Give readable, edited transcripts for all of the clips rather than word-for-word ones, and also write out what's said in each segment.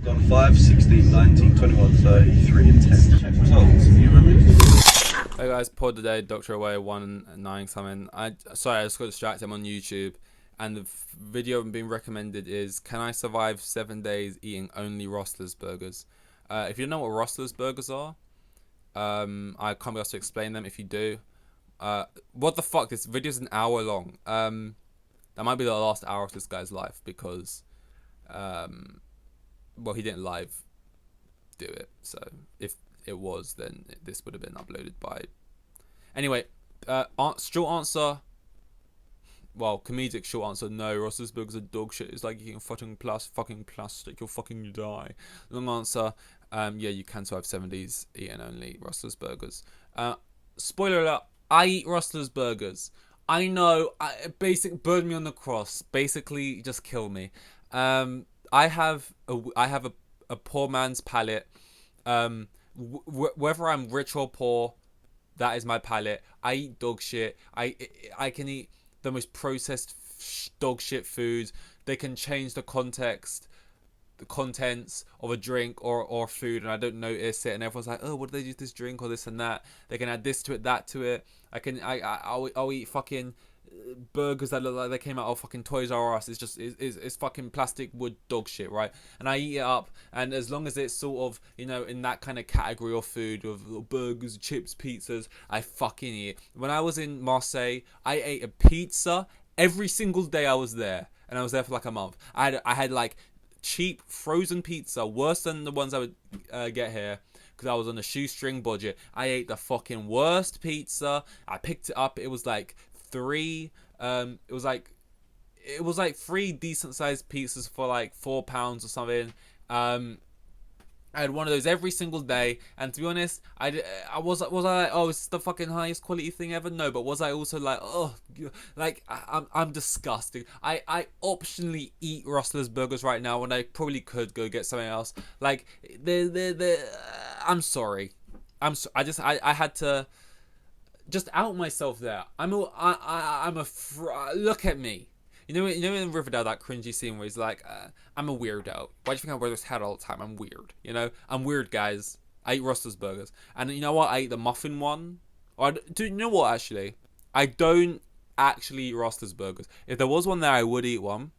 Gone 5, 16, 19, 21, 33, and 10. Check results. You remember? Hey guys, pod today, Doctor Away 1-9 something. Sorry, I just got distracted. I'm on YouTube, and the video being recommended is "Can I survive 7 days eating only Rostler's burgers?" If you don't know what Rostler's burgers are, I can't be able to explain them. If you do, what the fuck? This video's an hour long. That might be the last hour of this guy's life because, well, he didn't live do it. So if it was, then this would have been uploaded by. Anyway, short answer. Well, comedic short answer: no. Rostler's burgers are dog shit. It's like eating fucking plastic. You'll fucking die. Long answer: yeah, you can survive 70s eating only Rostler's burgers. Spoiler alert: I eat Rostler's burgers. I know. Burn me on the cross. Basically, just kill me. I have a poor man's palate. Whether I'm rich or poor, that is my palate. I eat dog shit. I can eat the most processed dog shit foods. They can change the context, the contents of a drink or food, and I don't notice it. And everyone's like, "Oh, what do they use this drink or this and that?" They can add this to it, that to it. I'll eat fucking burgers that look like they came out of fucking Toys R Us. It's fucking plastic wood dog shit, right? And I eat it up, and as long as it's sort of, you know, in that kind of category of food of burgers, chips, pizzas, I fucking eat it. When I was in Marseille, I ate a pizza every single day I was there, and I was there for like a month. I had like cheap frozen pizza, worse than the ones I would get here, because I was on a shoestring budget. I ate the fucking worst pizza. I picked it up. It was like three. It was like three decent sized pizzas for like £4 or something. I had one of those every single day, and to be honest, was I like, oh, it's the fucking highest quality thing ever? No, but was I also like, oh, like I'm disgusted. I optionally eat Rustler's burgers right now when I probably could go get something else. Like they're I'm sorry, I had to just out myself there. Look at me. You know in Riverdale, that cringy scene where he's like, I'm a weirdo. Why do you think I wear this hat all the time? I'm weird. You know? I'm weird, guys. I eat Rustler's burgers. And you know what? I eat the muffin one. You know what, actually? I don't actually eat Rustler's burgers. If there was one there, I would eat one.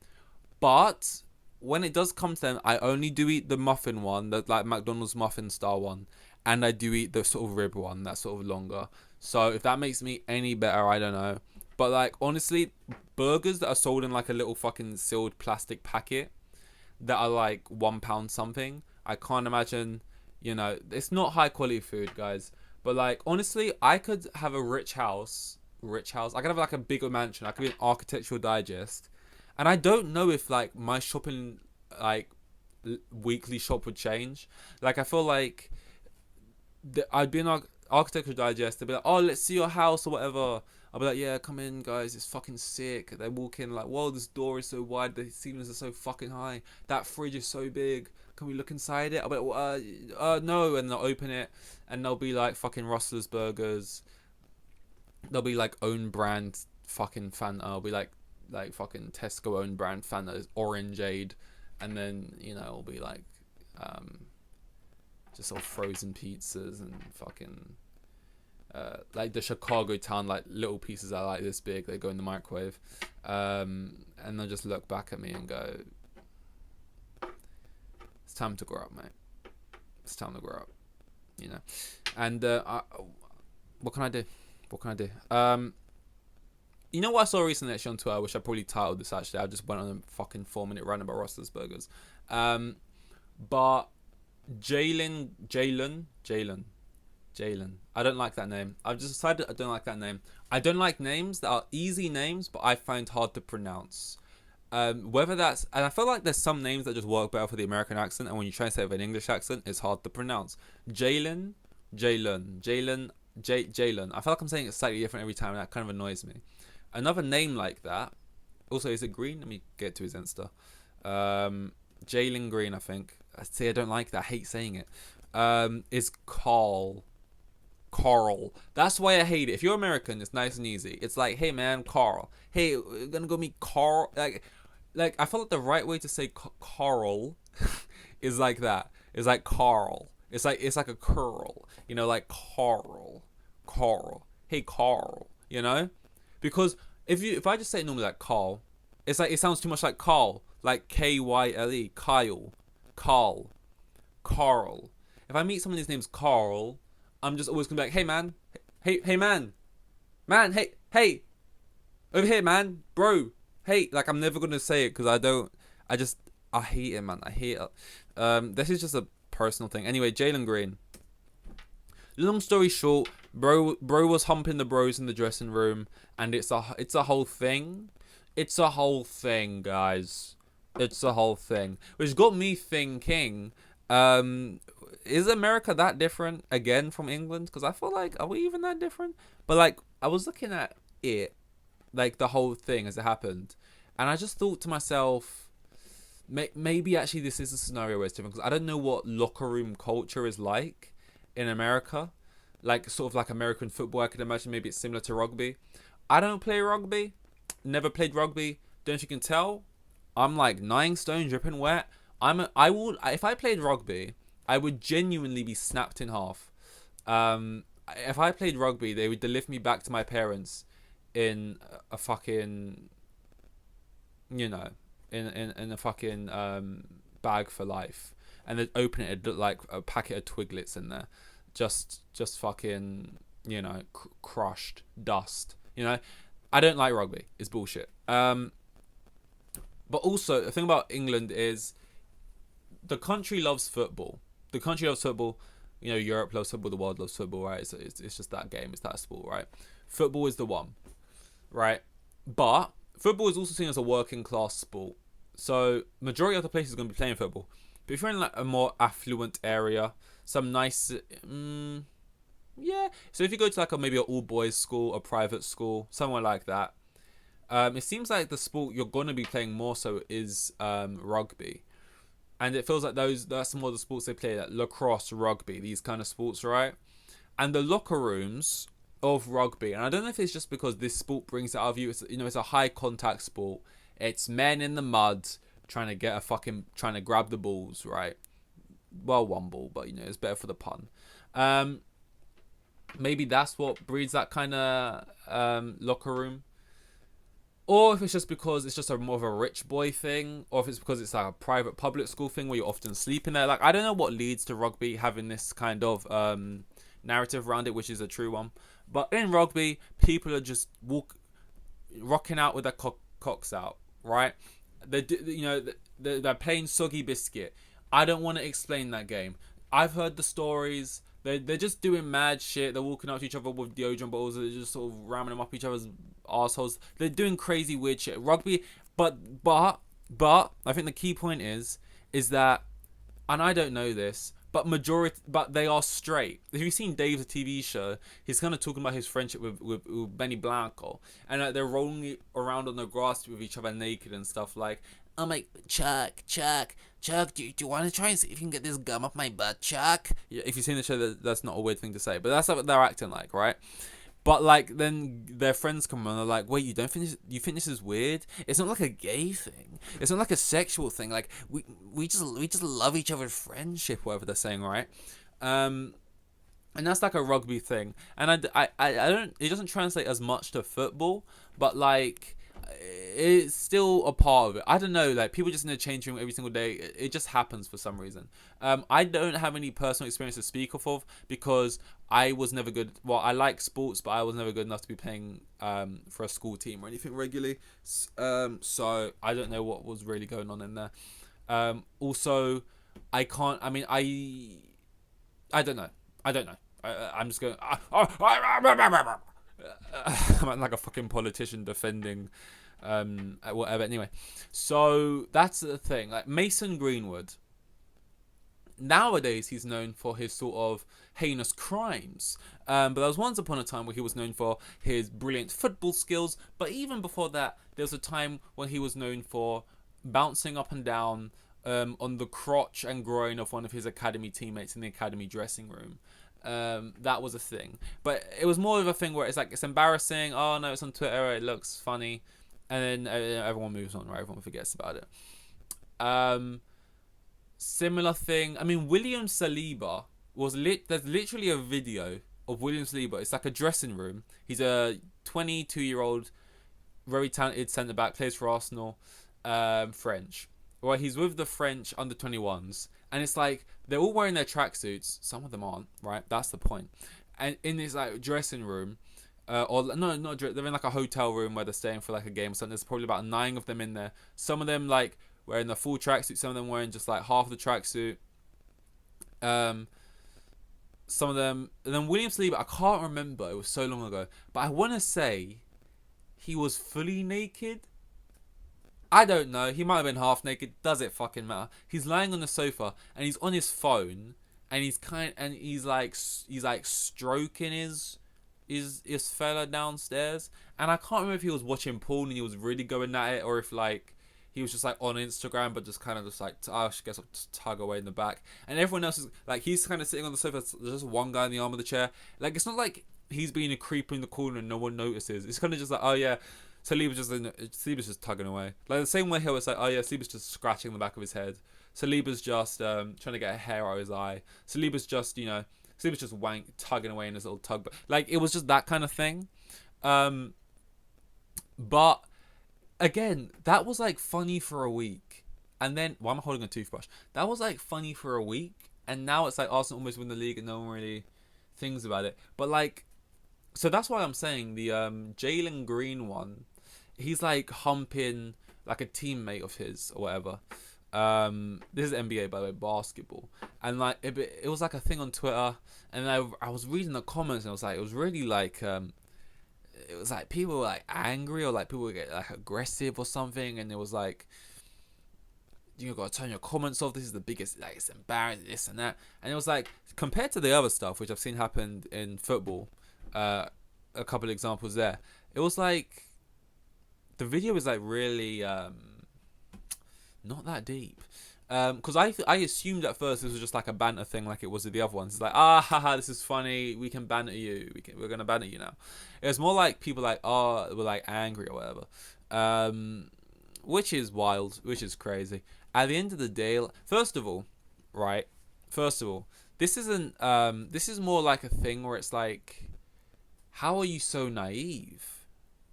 But when it does come to them, I only do eat the muffin one, the like McDonald's muffin style one. And I do eat the sort of rib one, that's sort of longer. So if that makes me any better, I don't know. But like, honestly, burgers that are sold in like a little fucking sealed plastic packet that are like £1 something, I can't imagine, you know, it's not high quality food, guys. But like, honestly, I could have a rich house. I could have like a bigger mansion. I could be an Architectural Digest. And I don't know if like my shopping, like weekly shop would change. Like, I feel like I'd be an Architectural Digest. They'd be like, oh, let's see your house or whatever. I'll be like, yeah, come in, guys. It's fucking sick. They walk in like, whoa, this door is so wide. The ceilings are so fucking high. That fridge is so big. Can we look inside it? I'll be like, no. And they'll open it, and they'll be like fucking Rustler's burgers. They'll be like own brand fucking Fanta. I'll be like fucking Tesco own brand Fanta, orangeade, and then, you know, it'll be like just all frozen pizzas and fucking. Like the Chicago town, like little pieces are like this big, they go in the microwave, and they'll just look back at me and go, it's time to grow up, mate. It's time to grow up, you know. And what can I do? You know what I saw recently actually on Twitter? I wish I probably titled this actually. I just went on a fucking 4-minute rant about Rustler's burgers. But Jalen. I don't like that name. I've just decided I don't like that name. I don't like names that are easy names, but I find hard to pronounce. Whether that's... And I feel like there's some names that just work better for the American accent, and when you try to say it with an English accent, it's hard to pronounce. Jalen. I feel like I'm saying it slightly different every time, and that kind of annoys me. Another name like that... Also, is it Green? Let me get to his Insta. Jalen Green, I think. I don't like that. I hate saying it. Is Carl. That's why I hate it. If you're American, it's nice and easy. It's like, hey man, Carl. Hey, we're gonna go meet Carl. Like I feel like the right way to say Carl is like that. It's like Carl. It's like a curl. You know, like Carl. Carl. Hey Carl. You know? Because if I just say it normally like Carl, it's like it sounds too much like Carl. Like Kyle. Kyle. Carl. Carl. If I meet someone whose name's Carl, I'm just always gonna be like, hey man. Hey man. Man, hey. Over here, man. Bro. Hey. Like, I'm never gonna say it because I hate it, man. I hate it. This is just a personal thing. Anyway, Jalen Green. Long story short, bro was humping the bros in the dressing room, and it's a whole thing. It's a whole thing, guys. It's a whole thing, which got me thinking. Is America that different again from England? Because I feel like, are we even that different? But like, I was looking at it, like the whole thing as it happened, and I just thought to myself, maybe actually this is a scenario where it's different, because I don't know what locker room culture is like in America, like sort of like American football. I can imagine maybe it's similar to rugby. I don't play rugby, never played rugby. Don't know if you can tell, I'm like 9 stone dripping wet. If I played rugby, I would genuinely be snapped in half. If I played rugby, they would deliver me back to my parents in a fucking, you know, in a fucking bag for life, and they'd open it, it'd look like a packet of Twiglets in there, just fucking, you know, crushed dust. You know, I don't like rugby. It's bullshit. But also the thing about England is the country loves football. The country loves football. You know, Europe loves football. The world loves football, right? It's just that game. It's that sport, right? Football is the one, right? But football is also seen as a working class sport. So majority of the places are going to be playing football. But if you're in like a more affluent area, some nice, yeah. So if you go to like maybe an all boys school, a private school, somewhere like that, it seems like the sport you're going to be playing more so is rugby. And it feels like that's more the sports they play, like lacrosse, rugby, these kind of sports, right? And the locker rooms of rugby, and I don't know if it's just because this sport brings it out of you. It's, you know, it's a high contact sport. It's men in the mud trying to grab the balls, right? Well, one ball, but you know, it's better for the pun. Maybe that's what breeds that kind of locker room. Or if it's just because it's just more of a rich boy thing, or if it's because it's like a private public school thing where you often sleep in there. Like, I don't know what leads to rugby having this kind of narrative around it, which is a true one. But in rugby, people are just rocking out with their cocks out, right? They're playing soggy biscuit. I don't want to explain that game. I've heard the stories. They're just doing mad shit. They're walking up to each other with deodorant bottles. They're just sort of ramming them up each other's assholes. They're doing crazy weird shit. Rugby, but I think the key point is that, and I don't know this, but they are straight. If you've seen Dave's TV show, he's kind of talking about his friendship with Benny Blanco, and they're rolling around on the grass with each other naked and stuff. Like, I'm like, Chuck, do you want to try and see if you can get this gum up my butt, Chuck? Yeah, if you've seen the show, that's not a weird thing to say, but that's what they're acting like, right? But like, then their friends come on, they're like, wait, you think this is weird? It's not like a gay thing. It's not like a sexual thing. Like, we just love each other's friendship, whatever they're saying, right? And that's like a rugby thing. And I don't, it doesn't translate as much to football, but like, it's still a part of it. I don't know, like, people just in the change room every single day. It just happens for some reason. I don't have any personal experience to speak of because I was never good. Well, I like sports, but I was never good enough to be playing for a school team or anything regularly. So I don't know what was really going on in there. Also, I can't. I mean, I don't know. I'm just going. I'm like a fucking politician defending whatever. Anyway, so that's the thing. Like, Mason Greenwood, nowadays he's known for his sort of heinous crimes, but there was once upon a time where he was known for his brilliant football skills. But even before that, there was a time when he was known for bouncing up and down on the crotch and groin of one of his academy teammates in the academy dressing room. That was a thing, but it was more of a thing where it's like, it's embarrassing. Oh no, it's on Twitter, it looks funny, and then everyone moves on, right? Everyone forgets about it. Similar thing. I mean, William Saliba was there's literally a video of William Saliba. It's like a dressing room. He's a 22-year-old, very talented centre back, plays for Arsenal, French. Well, he's with the French under 21s, and it's like they're all wearing their tracksuits. Some of them aren't, right? That's the point. And in this like dressing room, or no, not they're in like a hotel room where they're staying for like a game or something. There's probably about 9 of them in there. Some of them like wearing the full tracksuit. Some of them wearing just like half the tracksuit. Some of them, and then William Saliba, I can't remember. It was so long ago, but I want to say he was fully naked. I don't know. He might have been half naked. Does it fucking matter? He's lying on the sofa and he's on his phone and he's like stroking his fella downstairs. And I can't remember if he was watching porn and he was really going at it, or if like he was just like on Instagram but just kind of just like, I guess I'll just tug away in the back. And everyone else is like, he's kind of sitting on the sofa. There's just one guy in the arm of the chair. Like, it's not like he's being a creep in the corner and no one notices. It's kind of just like, oh yeah, Saliba's just tugging away. Like the same way he was like, oh yeah, Saliba's just scratching the back of his head. Saliba's just trying to get a hair out of his eye. Saliba's just, Saliba's just tugging away in his little tug. But like, it was just that kind of thing. But again, that was like funny for a week. And then, why am I holding a toothbrush? That was like funny for a week. And now it's like Arsenal almost win the league and no one really thinks about it. But like, so that's why I'm saying the Jalen Green one, he's like humping like a teammate of his or whatever. This is NBA, by the way, basketball. And like it was like a thing on Twitter, and I was reading the comments and it was really like it was like people were like angry, or like people would get like aggressive or something, and it was like, you gotta turn your comments off. This is the biggest, like, it's embarrassing, this and that. And it was like, compared to the other stuff which I've seen happen in football, a couple of examples there, it was like the video was like really not that deep. Because I assumed at first this was just like a banter thing, like it was with the other ones. It's like, haha, this is funny. We can banter you. We're gonna banter you now. It was more like people like, were like angry or whatever. Which is wild, which is crazy. At the end of the day, first of all, this isn't. This is more like a thing where it's like, how are you so naive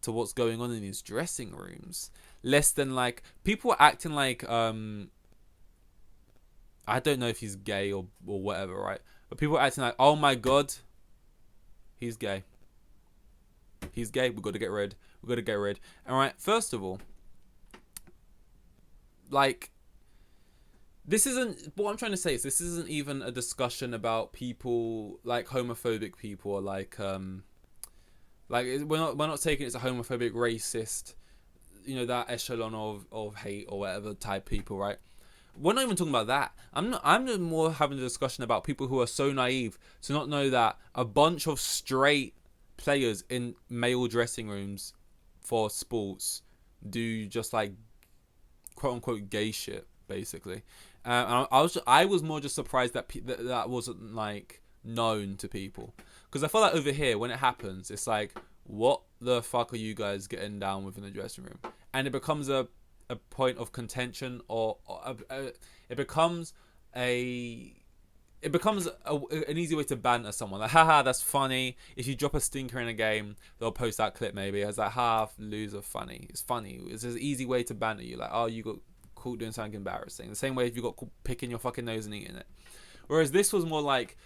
to what's going on in these dressing rooms? Less than like people are acting like I don't know if he's gay or whatever, right? But people are acting like, oh my god, he's gay. He's gay. We've got to get rid. All right. First of all, like, this isn't, what I'm trying to say is this isn't even a discussion about people like homophobic people, or like we're not taking it as a homophobic, racist, that echelon of hate or whatever type people, right? We're not even talking about that. I'm just more having a discussion about people who are so naive to not know that a bunch of straight players in male dressing rooms for sports do just like quote unquote gay shit, basically. And I was more just surprised that that wasn't like known to people, because I feel like over here when it happens, it's like, what the fuck are you guys getting down with in the dressing room? And it becomes a point of contention, or it becomes an easy way to banter someone. Like, haha, that's funny. If you drop a stinker in a game, they'll post that clip maybe as like, ha, loser, funny. It's funny. It's an easy way to banter you. Like, oh, you got caught doing something embarrassing. The same way if you got caught picking your fucking nose and eating it. Whereas this was more like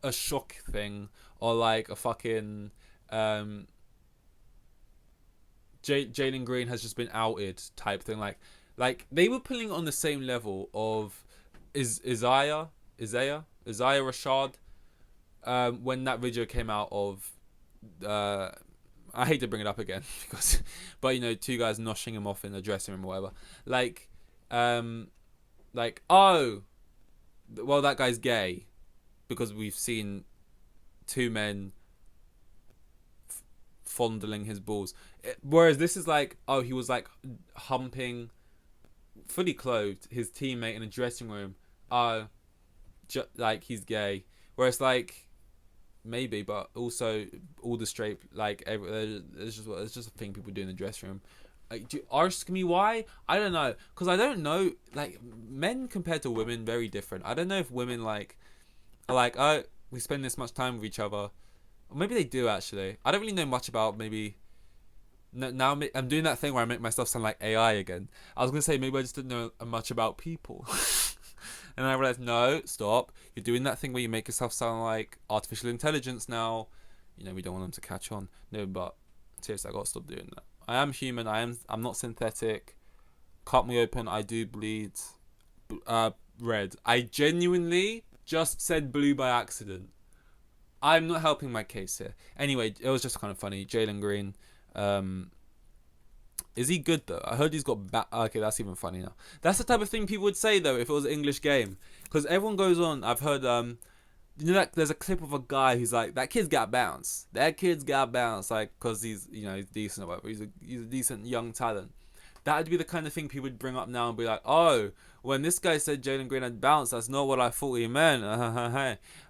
a shock thing, or like a fucking Jalen Green has just been outed type thing. Like they were putting it on the same level of Isaiah Rashad when that video came out of I hate to bring it up again because, but 2 guys noshing him off in the dressing room or whatever. Like oh, well, that guy's gay because we've seen 2 men fondling his balls. Whereas this is like, oh, he was like humping, fully clothed, his teammate in a dressing room. Like he's gay. Whereas like, maybe, but also all the straight, like, it's just a thing people do in the dressing room. Like, do you ask me why? I don't know, because I don't know. Like, men compared to women, very different. I don't know if women like are like, oh, we spend this much time with each other. Or maybe they do actually. I don't really know much about maybe. Now I'm doing that thing where I make myself sound like AI again. I was gonna say maybe I just didn't know much about people, and I realized no, stop. You're doing that thing where you make yourself sound like artificial intelligence now. You know we don't want them to catch on. No, but seriously, I gotta stop doing that. I am human. I'm not synthetic. Cut me open. I do bleed. Red. I genuinely just said blue by accident. I'm not helping my case here. Anyway, it was just kind of funny. Jalen Green. Is he good though? I heard he's got okay, that's even funny now. That's the type of thing people would say though if it was an English game, because everyone goes on. I've heard you know that there's a clip of a guy who's like, that kid's got bounce. That kid's got bounce, like, because he's, you know, he's decent or whatever. He's a decent young talent. That would be the kind of thing people would bring up now and be like, oh, when this guy said Jalen Green had bounce, that's not what I thought he meant.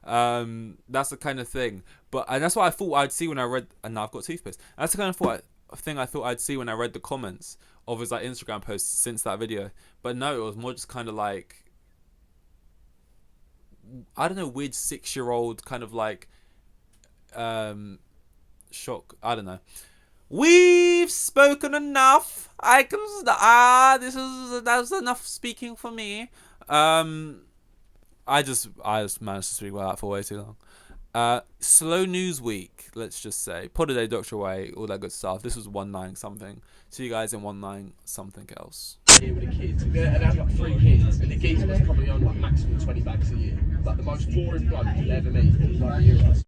That's the kind of thing. And that's what I thought I'd see when I read. And now I've got toothpaste. That's the kind of thing I thought I'd see when I read the comments of his like Instagram posts since that video. But no, it was more just kind of like, I don't know, weird 6-year-old kind of like shock. I don't know. We've spoken enough. That's enough speaking for me. I just managed to speak about that for way too long. Slow news week, let's just say. Pod a day, Dr. Way, all that good stuff. This was 19 something. See you guys in 19 something else. Here with the kids, and they had like 3 kids, and the geezer was coming on like maximum 20 bags a year. Like the most boring bloke you'll ever meet. He was like a hero.